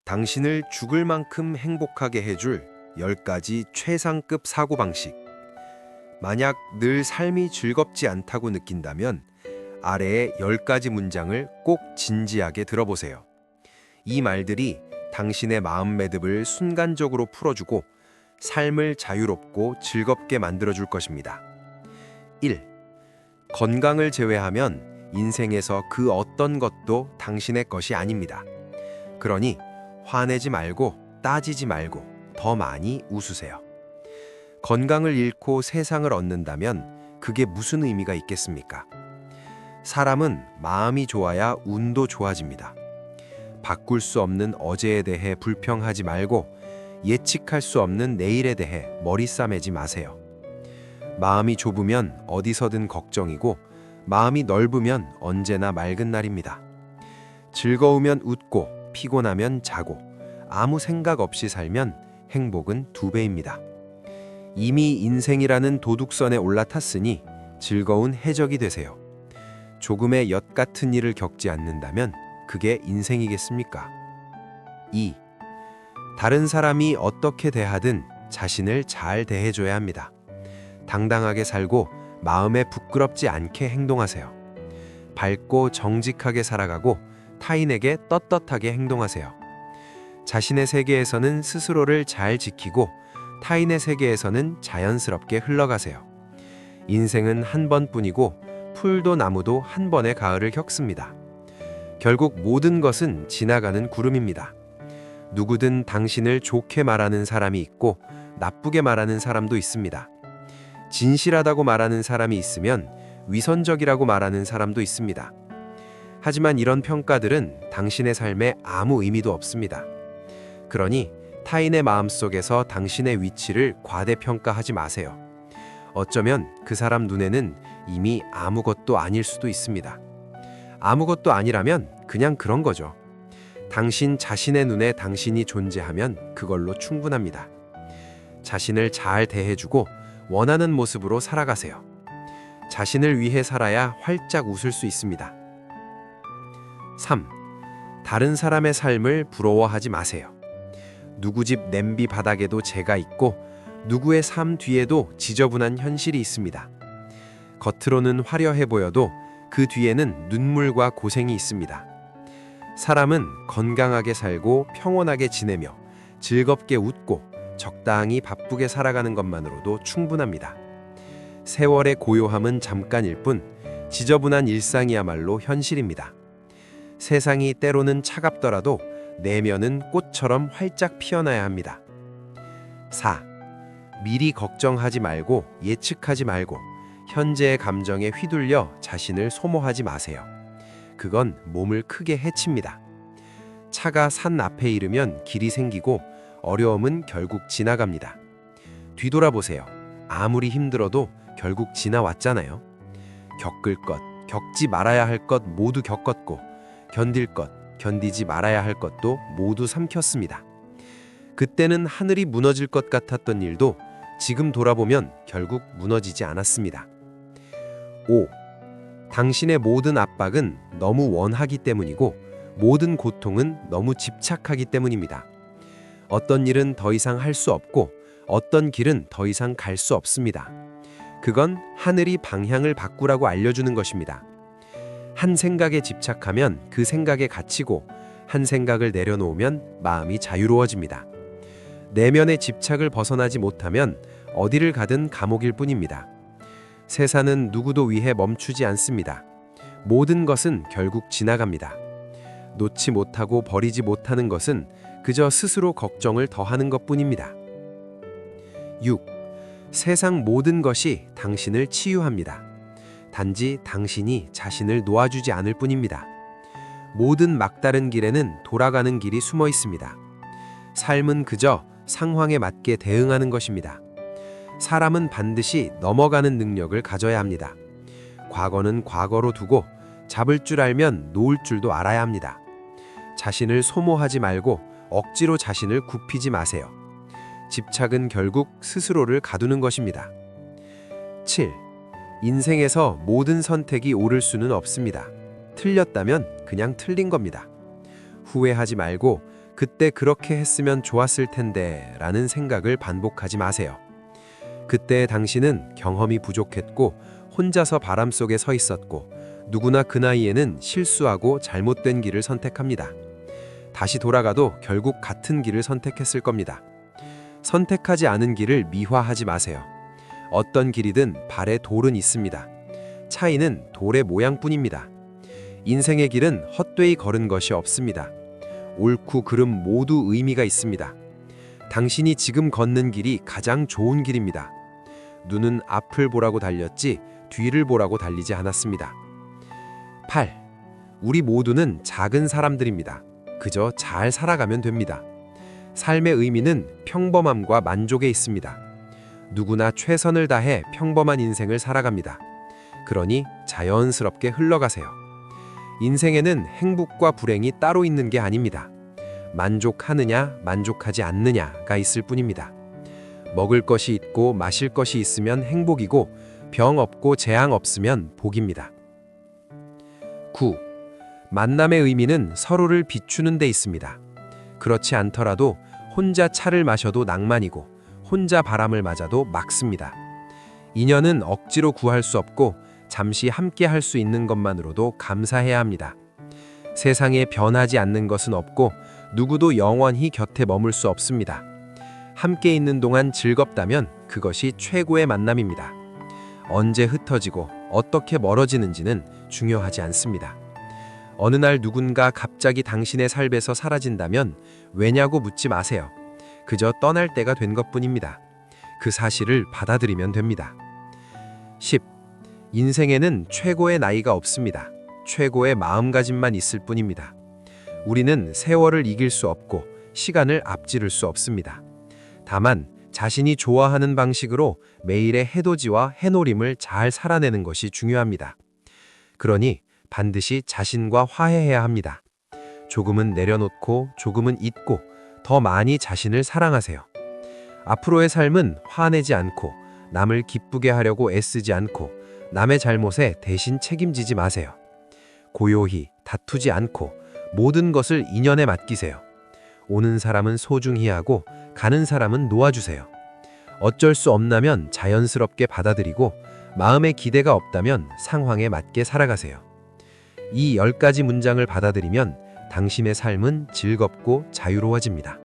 당신을 죽을 만큼 행복하게 해줄 10가지 최상급 사고방식. 만약 늘 삶이 즐겁지 않다고 느낀다면 아래의 10가지 문장을 꼭 진지하게 들어보세요. 이 말들이 당신의 마음 매듭을 순간적으로 풀어주고 삶을 자유롭고 즐겁게 만들어줄 것입니다. 1. 건강을 제외하면 인생에서 그 어떤 것도 당신의 것이 아닙니다. 그러니 화내지 말고 따지지 말고 더 많이 웃으세요. 건강을 잃고 세상을 얻는다면 그게 무슨 의미가 있겠습니까? 사람은 마음이 좋아야 운도 좋아집니다. 바꿀 수 없는 어제에 대해 불평하지 말고 예측할 수 없는 내일에 대해 머리 싸매지 마세요. 마음이 좁으면 어디서든 걱정이고 마음이 넓으면 언제나 맑은 날입니다. 즐거우면 웃고 피곤하면 자고 아무 생각 없이 살면 행복은 2배입니다. 이미 인생이라는 도둑선에 올라탔으니 즐거운 해적이 되세요. 조금의 엿 같은 일을 겪지 않는다면 그게 인생이겠습니까? 2. 다른 사람이 어떻게 대하든 자신을 잘 대해줘야 합니다. 당당하게 살고 마음에 부끄럽지 않게 행동하세요. 밝고 정직하게 살아가고 타인에게 떳떳하게 행동하세요. 자신의 세계에서는 스스로를 잘 지키고 타인의 세계에서는 자연스럽게 흘러가세요. 인생은 한 번뿐이고 풀도 나무도 한 번의 가을을 겪습니다. 결국 모든 것은 지나가는 구름입니다. 누구든 당신을 좋게 말하는 사람이 있고 나쁘게 말하는 사람도 있습니다. 진실하다고 말하는 사람이 있으면 위선적이라고 말하는 사람도 있습니다. 하지만 이런 평가들은 당신의 삶에 아무 의미도 없습니다. 그러니 타인의 마음속에서 당신의 위치를 과대평가하지 마세요. 어쩌면 그 사람 눈에는 이미 아무것도 아닐 수도 있습니다. 아무것도 아니라면 그냥 그런 거죠. 당신 자신의 눈에 당신이 존재하면 그걸로 충분합니다. 자신을 잘 대해주고 원하는 모습으로 살아가세요. 자신을 위해 살아야 활짝 웃을 수 있습니다. 3. 다른 사람의 삶을 부러워하지 마세요. 누구 집 냄비 바닥에도 재가 있고 누구의 삶 뒤에도 지저분한 현실이 있습니다. 겉으로는 화려해 보여도 그 뒤에는 눈물과 고생이 있습니다. 사람은 건강하게 살고 평온하게 지내며 즐겁게 웃고 적당히 바쁘게 살아가는 것만으로도 충분합니다. 세월의 고요함은 잠깐일 뿐 지저분한 일상이야말로 현실입니다. 세상이 때로는 차갑더라도 내면은 꽃처럼 활짝 피어나야 합니다. 4. 미리 걱정하지 말고 예측하지 말고 현재의 감정에 휘둘려 자신을 소모하지 마세요. 그건 몸을 크게 해칩니다. 차가 산 앞에 이르면 길이 생기고 어려움은 결국 지나갑니다. 뒤돌아보세요. 아무리 힘들어도 결국 지나왔잖아요. 겪을 것, 겪지 말아야 할 것 모두 겪었고 견딜 것, 견디지 말아야 할 것도 모두 삼켰습니다. 그때는 하늘이 무너질 것 같았던 일도 지금 돌아보면 결국 무너지지 않았습니다. 5. 당신의 모든 압박은 너무 원하기 때문이고 모든 고통은 너무 집착하기 때문입니다. 어떤 일은 더 이상 할 수 없고 어떤 길은 더 이상 갈 수 없습니다. 그건 하늘이 방향을 바꾸라고 알려주는 것입니다. 한 생각에 집착하면 그 생각에 갇히고 한 생각을 내려놓으면 마음이 자유로워집니다. 내면의 집착을 벗어나지 못하면 어디를 가든 감옥일 뿐입니다. 세상은 누구도 위해 멈추지 않습니다. 모든 것은 결국 지나갑니다. 놓지 못하고 버리지 못하는 것은 그저 스스로 걱정을 더하는 것뿐입니다. 6. 세상 모든 것이 당신을 치유합니다. 단지 당신이 자신을 놓아주지 않을 뿐입니다. 모든 막다른 길에는 돌아가는 길이 숨어 있습니다. 삶은 그저 상황에 맞게 대응하는 것입니다. 사람은 반드시 넘어가는 능력을 가져야 합니다. 과거는 과거로 두고 잡을 줄 알면 놓을 줄도 알아야 합니다. 자신을 소모하지 말고 억지로 자신을 굽히지 마세요. 집착은 결국 스스로를 가두는 것입니다. 7. 인생에서 모든 선택이 옳을 수는 없습니다. 틀렸다면 그냥 틀린 겁니다. 후회하지 말고 그때 그렇게 했으면 좋았을 텐데 라는 생각을 반복하지 마세요. 그때 당신은 경험이 부족했고 혼자서 바람 속에 서 있었고 누구나 그 나이에는 실수하고 잘못된 길을 선택합니다. 다시 돌아가도 결국 같은 길을 선택했을 겁니다. 선택하지 않은 길을 미화하지 마세요. 어떤 길이든 발에 돌은 있습니다. 차이는 돌의 모양뿐입니다. 인생의 길은 헛되이 걸은 것이 없습니다. 옳고 그름 모두 의미가 있습니다. 당신이 지금 걷는 길이 가장 좋은 길입니다. 눈은 앞을 보라고 달렸지 뒤를 보라고 달리지 않았습니다. 8. 우리 모두는 작은 사람들입니다. 그저 잘 살아가면 됩니다. 삶의 의미는 평범함과 만족에 있습니다. 누구나 최선을 다해 평범한 인생을 살아갑니다. 그러니 자연스럽게 흘러가세요. 인생에는 행복과 불행이 따로 있는 게 아닙니다. 만족하느냐, 만족하지 않느냐가 있을 뿐입니다. 먹을 것이 있고 마실 것이 있으면 행복이고 병 없고 재앙 없으면 복입니다. 9. 만남의 의미는 서로를 비추는 데 있습니다. 그렇지 않더라도 혼자 차를 마셔도 낭만이고 혼자 바람을 맞아도 막습니다. 인연은 억지로 구할 수 없고 잠시 함께 할 수 있는 것만으로도 감사해야 합니다. 세상에 변하지 않는 것은 없고 누구도 영원히 곁에 머물 수 없습니다. 함께 있는 동안 즐겁다면 그것이 최고의 만남입니다. 언제 흩어지고 어떻게 멀어지는지는 중요하지 않습니다. 어느 날 누군가 갑자기 당신의 삶에서 사라진다면 왜냐고 묻지 마세요. 그저 떠날 때가 된 것뿐입니다. 그 사실을 받아들이면 됩니다. 10. 인생에는 최고의 나이가 없습니다. 최고의 마음가짐만 있을 뿐입니다. 우리는 세월을 이길 수 없고 시간을 앞지를 수 없습니다. 다만 자신이 좋아하는 방식으로 매일의 해돋이와 해노림을 잘 살아내는 것이 중요합니다. 그러니 반드시 자신과 화해해야 합니다. 조금은 내려놓고 조금은 잊고 더 많이 자신을 사랑하세요. 앞으로의 삶은 화내지 않고 남을 기쁘게 하려고 애쓰지 않고 남의 잘못에 대신 책임지지 마세요. 고요히 다투지 않고 모든 것을 인연에 맡기세요. 오는 사람은 소중히 하고 가는 사람은 놓아주세요. 어쩔 수 없다면 자연스럽게 받아들이고 마음에 기대가 없다면 상황에 맞게 살아가세요. 이 10가지 문장을 받아들이면 당신의 삶은 즐겁고 자유로워집니다.